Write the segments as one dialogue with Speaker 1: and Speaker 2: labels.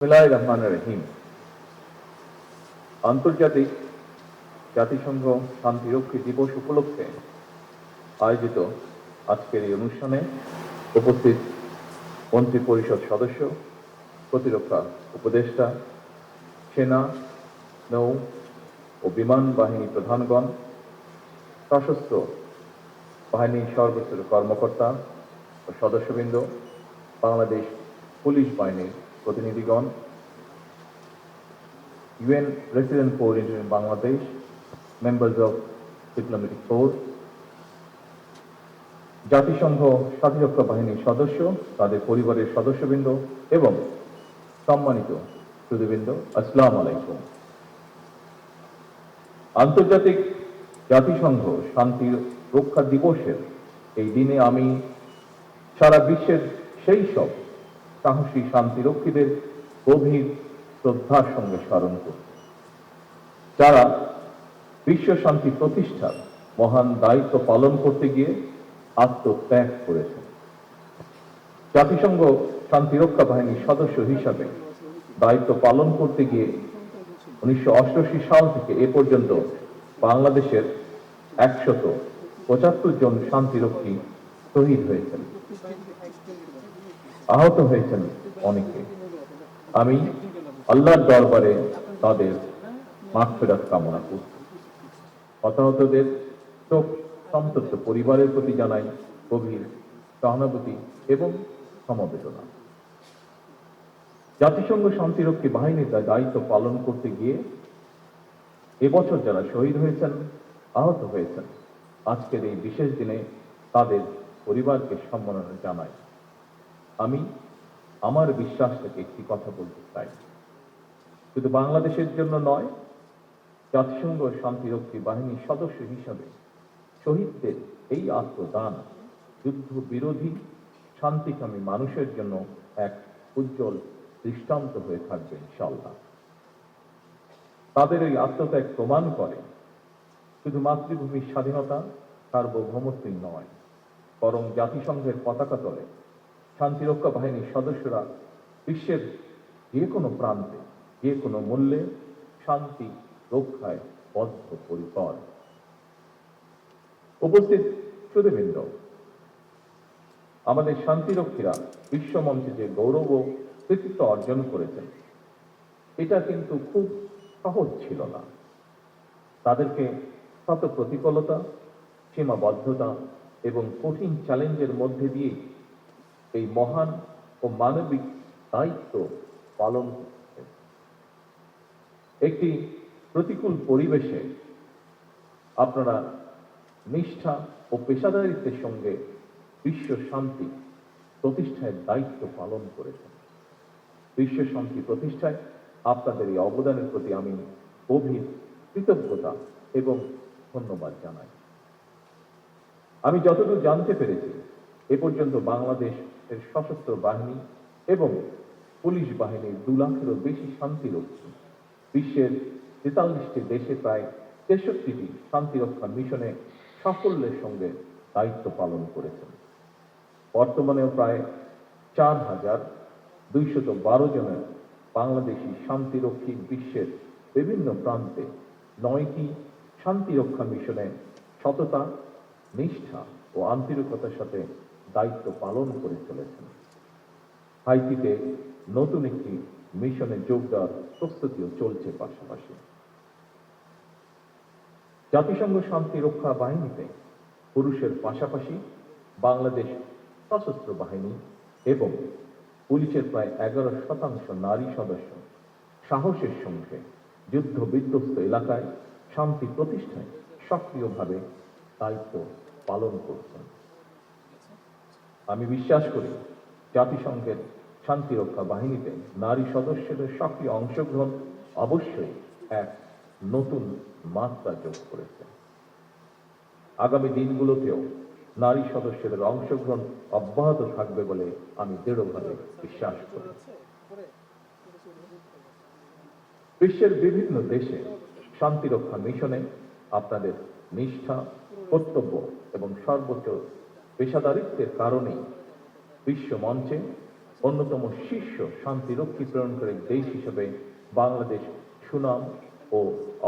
Speaker 1: বিসমিল্লাহির রহমানির রহিম। আন্তর্জাতিক জাতিসংঘ শান্তিরক্ষী দিবস উপলক্ষে আয়োজিত আজকের এই অনুষ্ঠানে উপস্থিত মন্ত্রিপরিষদ সদস্য, প্রতিরক্ষা উপদেষ্টা, সেনা, নৌ ও বিমান বাহিনী প্রধানগণ, সশস্ত্র বাহিনীর সর্বোচ্চ কর্মকর্তা ও সদস্যবৃন্দ, বাংলাদেশ পুলিশ বাহিনীর প্রতিনিধিগণ, UN Resident Corps in Bangladesh, members of diplomatic corps, জাতিসংঘ শান্তিরক্ষা বাহিনীর সদস্য, তাদের পরিবারের সদস্যবৃন্দ এবং সম্মানিত সুধীবৃন্দ, আসসালামু আলাইকুম। আন্তর্জাতিক জাতিসংঘ শান্তি রক্ষা দিবসের এই দিনে আমি সারা বিশ্বের সেই সব সাহসী শান্তিরক্ষীদের গভীর শ্রদ্ধার সঙ্গে স্মরণ করি, যারা বিশ্ব শান্তি প্রতিষ্ঠার মহান দায়িত্ব পালন করতে গিয়ে আত্মত্যাগ করেছেন। জাতিসংঘ শান্তিরক্ষা বাহিনীর সদস্য হিসাবে দায়িত্ব পালন করতে গিয়ে 1988 সাল থেকে এ পর্যন্ত বাংলাদেশের 175 জন শান্তিরক্ষী শহীদ হয়েছেন, আহত হয়েছেন অনেকে। আমি আল্লাহর দরবারে তাদের মাগফিরাত কামনা করছি। হতাহতদের শোক সন্তপ্ত পরিবারের প্রতি জানাই গভীর সহানুভূতি এবং সমবেদনা। জাতিসংঘ শান্তিরক্ষী বাহিনীর দায়িত্ব পালন করতে গিয়ে এবছর যারা শহীদ হয়েছেন, আহত হয়েছেন, আজকের এই বিশেষ দিনে তাদের পরিবারকে সম্মাননা জানাই। আমি আমার বিশ্বাস থেকে একটি কথা বলতে চাই, শুধু বাংলাদেশের জন্য নয়, জাতিসংঘ শান্তিরক্ষী বাহিনীর সদস্য হিসাবে শহীদদের এই আত্মদান যুদ্ধ বিরোধী শান্তিকামী মানুষের জন্য এক উজ্জ্বল দৃষ্টান্ত হয়ে থাকবে ইনশাআল্লাহ। তাদের এই আত্মত্যাগ প্রমাণ করে শুধু মাতৃভূমির স্বাধীনতা সার্বভৌমত্বই নয়, বরং জাতিসংঘের পতাকা তলে শান্তিরক্ষা বাহিনীর সদস্যরা বিশ্বের যে কোনো প্রান্তে যে কোনো মূল্যে শান্তি রক্ষায় বদ্ধপরিকর। উপস্থিত সুধীবৃন্দ, আমাদের শান্তিরক্ষীরা বিশ্বমঞ্চে যে গৌরব ও কৃতিত্ব অর্জন করেছেন, এটা কিন্তু খুব সহজ ছিল না। তাদেরকে শত প্রতিকূলতা, সীমাবদ্ধতা এবং কঠিন চ্যালেঞ্জের মধ্যে দিয়ে এই মহান ও মানবিক দায়িত্ব পালন করতে। একটি প্রতিকূল পরিবেশে আপনারা নিষ্ঠা ও পেশাদারিত্বের সঙ্গে বিশ্ব শান্তি প্রতিষ্ঠায় দায়িত্ব পালন করেছেন। বিশ্ব শান্তি প্রতিষ্ঠায় আপনাদের এই অবদানের প্রতি আমি গভীর কৃতজ্ঞতা এবং ধন্যবাদ জানাই। আমি যতদূর জানতে পেরেছি, এ পর্যন্ত বাংলাদেশের সশস্ত্র বাহিনী এবং পুলিশ বাহিনীর 2 লাখেরও বেশি শান্তিরক্ষী বিশ্বের 43টি দেশে প্রায় 63টি শান্তিরক্ষা মিশনে সাফল্যের সঙ্গে দায়িত্ব পালন করেছেন। বর্তমানেও প্রায় 4212 জনের বাংলাদেশি শান্তিরক্ষী বিশ্বের বিভিন্ন প্রান্তে 9টি শান্তিরক্ষা মিশনে সততা, নিষ্ঠা ও আন্তরিকতার সাথে দায়িত্ব পালন করে চলেছেন। হাইতিতে নতুন একটি মিশনে যোগ দেওয়ার প্রস্তুতিও চলছে। পাশাপাশি জাতিসংঘ শান্তিরক্ষা বাহিনীতে পুরুষের পাশাপাশি বাংলাদেশ সশস্ত্র বাহিনী এবং পুলিশের প্রায় 11% নারী সদস্য সাহসের সঙ্গে যুদ্ধ বিধ্বস্ত এলাকায় শান্তি প্রতিষ্ঠায় সক্রিয়ভাবে দায়িত্ব পালন করছেন। আমি বিশ্বাস করি, জাতিসংঘের শান্তিরক্ষা বাহিনীতে নারী সদস্যদের সক্রিয় অংশগ্রহণ অবশ্যই এক নতুন মাত্রা যোগ করেছে। আগামী দিনগুলোতেও নারী সদস্যদের অংশগ্রহণ অব্যাহত থাকবে বলে আমি দৃঢ়ভাবে বিশ্বাস করি। বিশ্বের বিভিন্ন দেশে শান্তিরক্ষা মিশনে আপনাদের নিষ্ঠা, কর্তব্য এবং সর্বোচ্চ পেশাদারিত্বের কারণেই বিশ্ব মঞ্চে অন্যতম শীর্ষ শান্তিরক্ষী প্রেরণকারী দেশ হিসেবে বাংলাদেশ সুনাম ও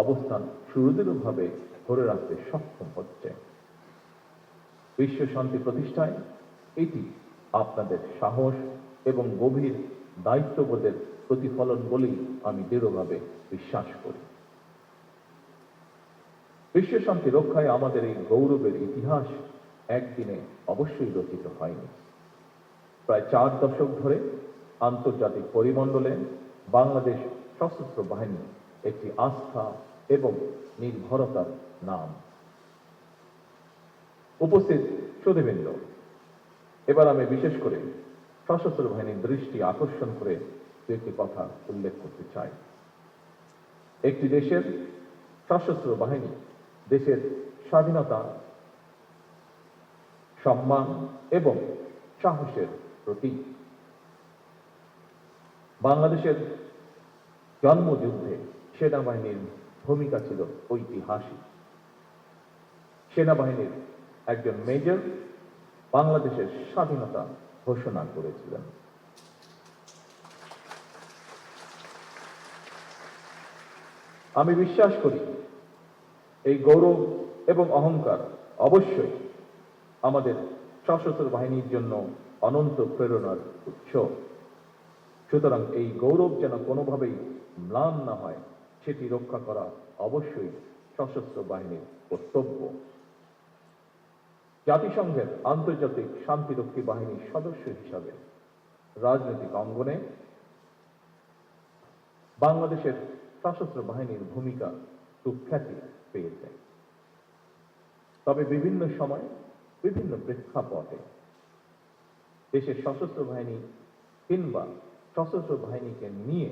Speaker 1: অবস্থান সুদৃঢ়ভাবে ধরে রাখতে সক্ষম হচ্ছে। বিশ্ব শান্তি প্রতিষ্ঠায় এটি আপনাদের সাহস এবং গভীর দায়িত্ববোধের প্রতিফলন বলেই আমি দৃঢ়ভাবে বিশ্বাস করি। বিশ্ব শান্তি রক্ষায় আমাদের এই গৌরবের ইতিহাস একদিনে অবশ্যই রচিত হয়নি। প্রায় 4 দশক ধরে আন্তর্জাতিক পরিমণ্ডলে বাংলাদেশ সশস্ত্র বাহিনী একটি আস্থা এবং নির্ভরতার নাম। উপস্থিত সুধীবৃন্দ, এবার আমি বিশেষ করে সশস্ত্র বাহিনীর দৃষ্টি আকর্ষণ করে একটি কথা উল্লেখ করতে চাই। একটি দেশের সশস্ত্র বাহিনী দেশের স্বাধীনতা, সম্মান এবং সাহসের প্রতীক। বাংলাদেশের জন্মযুদ্ধে সেনাবাহিনীর ভূমিকা ছিল ঐতিহাসিক। সেনাবাহিনীর একজন মেজর বাংলাদেশের স্বাধীনতা ঘোষণা করেছিলেন। আমি বিশ্বাস করি এই গৌরব এবং অহংকার অবশ্যই আমাদের সশস্ত্র বাহিনীর জন্য অনন্ত প্রেরণার উৎস। সুতরাং এই গৌরব যেন কোনোভাবেই ম্লান না হয়, সেটি রক্ষা করা অবশ্যই সশস্ত্র বাহিনীর কর্তব্য। জাতিসংঘের আন্তর্জাতিক শান্তিরক্ষী বাহিনীর সদস্য হিসাবে রাজনৈতিক অঙ্গনে বাংলাদেশের সশস্ত্র বাহিনীর ভূমিকা সুখ্যাতি পেয়েছে। তবে বিভিন্ন সময় বিভিন্ন প্রেক্ষাপটে দেশের সশস্ত্র বাহিনী কিংবা সশস্ত্র বাহিনীকে নিয়ে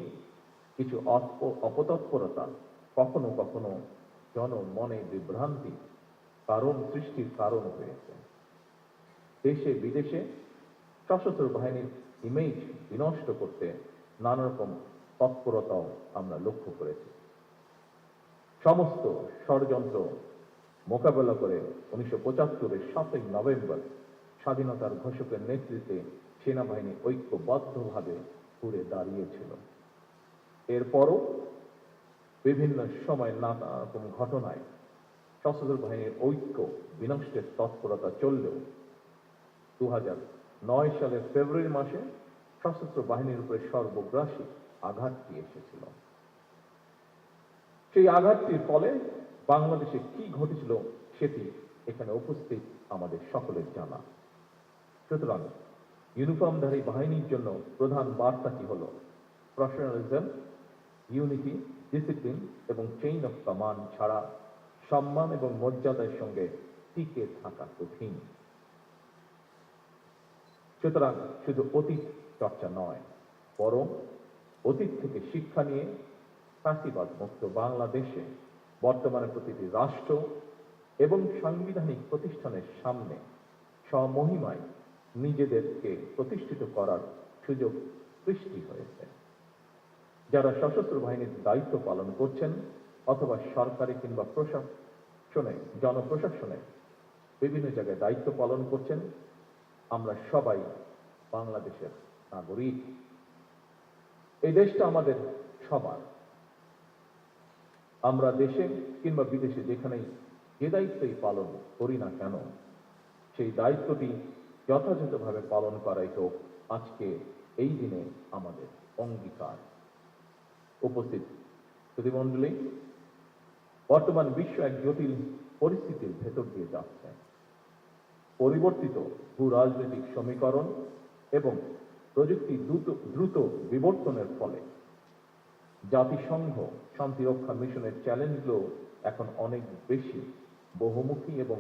Speaker 1: কিছু অপতৎপরতা কখনো কখনো জনমনে বিভ্রান্তি সৃষ্টির কারণ হয়েছে। দেশে বিদেশে সশস্ত্র বাহিনীর ইমেজ বিনষ্ট করতে নানা রকম তৎপরতাও আমরা লক্ষ্য করেছি। সমস্ত ষড়যন্ত্র মোকাবেলা করে 1975-এর 7ই নভেম্বর স্বাধীনতার ঘোষকের নেতৃত্বে সেনাবাহিনী ঐক্যবদ্ধভাবে ঘুরে দাঁড়িয়েছিল। এরপরও বিভিন্ন সময় নানা রকম ঘটনায় সশস্ত্র বাহিনীর ঐক্য বিনষ্টের তৎপরতা চললেও 2009 সালের ফেব্রুয়ারি মাসে সশস্ত্র বাহিনীর উপরে সর্বগ্রাসী আঘাতটি এসেছিল। সেই আঘাতটির ফলে বাংলাদেশে কি ঘটেছিল সেটি এখানে উপস্থিত আমাদের সকলের জানা। সুতরাং ইউনিফর্মধারী বাহিনীর জন্য প্রধান বার্তাটি হল প্রফেশনালিজম, ইউনিটি, ডিসিপ্লিন এবং চেইন অফ কমান্ড ছাড়া সম্মান এবং মর্যাদার সঙ্গে টিকে থাকা কঠিন। সুতরাং শুধু অতীত চর্চা নয়, বরং অতীত থেকে শিক্ষা নিয়ে ফ্যাসিবাদ মুক্ত বাংলাদেশে বর্তমানে প্রতিটি রাষ্ট্র এবং সাংবিধানিক প্রতিষ্ঠানের সামনে স্বমহিমায় নিজেদেরকে প্রতিষ্ঠিত করার সুযোগ সৃষ্টি হয়েছে। যারা সশস্ত্র বাহিনীর দায়িত্ব পালন করছেন অথবা সরকারি কিংবা প্রশাসনে, জনপ্রশাসনে বিভিন্ন জায়গায় দায়িত্ব পালন করছেন, আমরা সবাই বাংলাদেশের নাগরিক। এই দেশটা আমাদের সবার। আমরা দেশে কিংবা বিদেশে যেখানেই যে দায়িত্বই পালন করি না কেন, সেই দায়িত্বটি যথাযথভাবে পালন করাই হোক আজকে এই দিনে আমাদের অঙ্গীকার। উপস্থিত সুধীমণ্ডলী, বর্তমান বিশ্ব এক জটিল পরিস্থিতির ভেতর দিয়ে যাচ্ছে। পরিবর্তিত ভূ রাজনৈতিক সমীকরণ এবং প্রযুক্তি দ্রুত বিবর্তনের ফলে জাতিসংঘ শান্তিরক্ষা মিশনের চ্যালেঞ্জগুলো এখন অনেক বেশি বহুমুখী এবং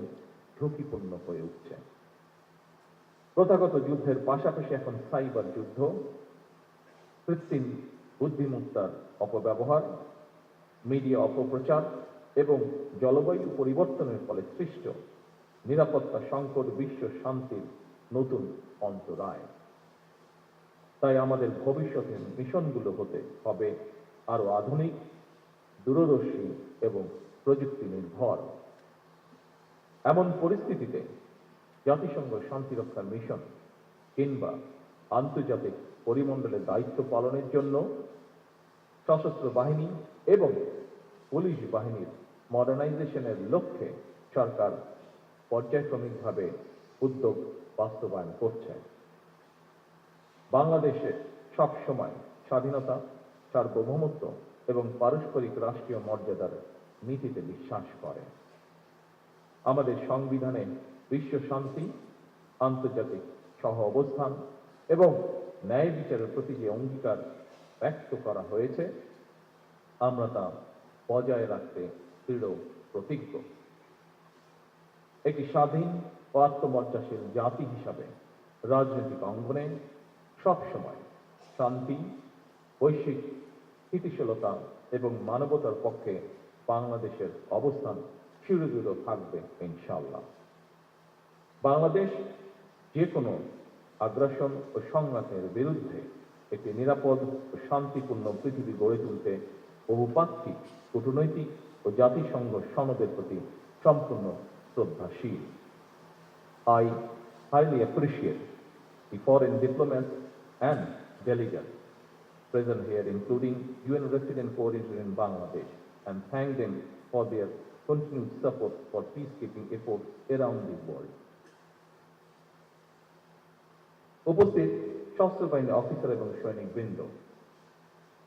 Speaker 1: ঝুঁকিপূর্ণ হয়ে উঠছে। প্রথাগত যুদ্ধের পাশাপাশি এখন সাইবার যুদ্ধ, কৃত্রিম বুদ্ধিমত্তার অপব্যবহার, মিডিয়া অপপ্রচার এবং জলবায়ু পরিবর্তনের ফলে সৃষ্ট নিরাপত্তা সংকট বিশ্ব শান্তির নতুন অন্তরায়। তাই আমাদের ভবিষ্যতের মিশনগুলো হতে হবে আরো আধুনিক, দূরদর্শী এবং প্রযুক্তি নির্ভর। এমন পরিস্থিতিতে জাতিসংঘ শান্তিরক্ষা মিশন কিংবা আন্তর্জাতিক পরিমণ্ডলে দায়িত্ব পালনের জন্য সশস্ত্র বাহিনী এবং পুলিশ বাহিনীর মডার্নাইজেশনের লক্ষ্যে সরকার পর্যায়ক্রমিকভাবে উদ্যোগ বাস্তবায়ন করছে। বাংলাদেশে সবসময় স্বাধীনতা, সার্বভৌমত্ব এবং পারস্পরিক রাষ্ট্রীয় মর্যাদার নীতিতে বিশ্বাস করে। আমাদের সংবিধানে বিশ্ব শান্তি, আন্তর্জাতিক সহ অবস্থান এবং ন্যায় বিচারের প্রতি যে অঙ্গীকার ব্যক্ত করা হয়েছে, আমরা তা বজায় রাখতে দৃঢ় প্রতিজ্ঞ। একটি স্বাধীন ও আত্মমর্যাশীল জাতি হিসাবে রাজনৈতিক অঙ্গনে সবসময় শান্তি, বৈশ্বিক স্থিতিশীলতা এবং মানবতার পক্ষে বাংলাদেশের অবস্থান চিরদৃঢ় থাকবে ইনশাআল্লাহ। বাংলাদেশ যে কোনো আগ্রাসন ও সংঘাতের বিরুদ্ধে একটি নিরাপদ ও শান্তিপূর্ণ পৃথিবী গড়ে তুলতে বহুপাক্ষিক, কূটনৈতিক ও জাতিসংঘ সনদের প্রতি সম্পূর্ণ শ্রদ্ধাশীল। I highly appreciate the foreign diplomats and delegates present here, including UN resident coordinator in Bangladesh, and thank them for their continued support for peacekeeping efforts around the world. উপস্থিত সশস্ত্র বাহিনী অফিসার এবং সৈনিকবৃন্দ,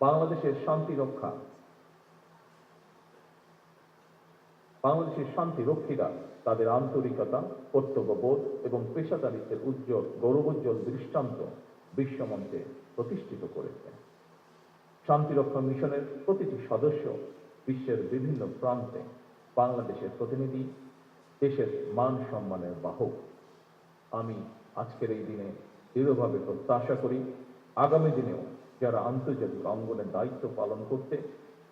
Speaker 1: বাংলাদেশের শান্তিরক্ষীরা তাদের আন্তরিকতা, কর্তব্যবোধ এবং পেশাদারিত্বের গৌরবোজ্জ্বল দৃষ্টান্ত বিশ্বমঞ্চে প্রতিষ্ঠিত করেছে। শান্তিরক্ষা মিশনের প্রতিটি সদস্য বিশ্বের বিভিন্ন প্রান্তে বাংলাদেশের প্রতিনিধি, দেশের মান সম্মানের বাহক। আমি আজকের এই দিনে দৃঢ়ভাবে প্রত্যাশা করি, আগামী দিনেও যারা আন্তর্জাতিক অঙ্গনে দায়িত্ব পালন করতে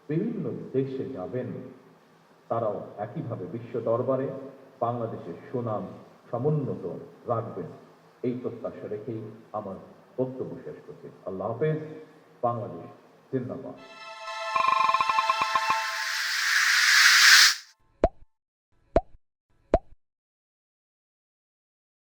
Speaker 1: বিভিন্ন দেশে যাবেন, তারাও একইভাবে বিশ্ব দরবারে বাংলাদেশের সুনাম সমুন্নত রাখবেন, এই প্রত্যাশা রেখেই আমার বক্তব্য শেষ করছি। আল্লাহ হাফেজ। বাংলাদেশ জিন্দাবাদ।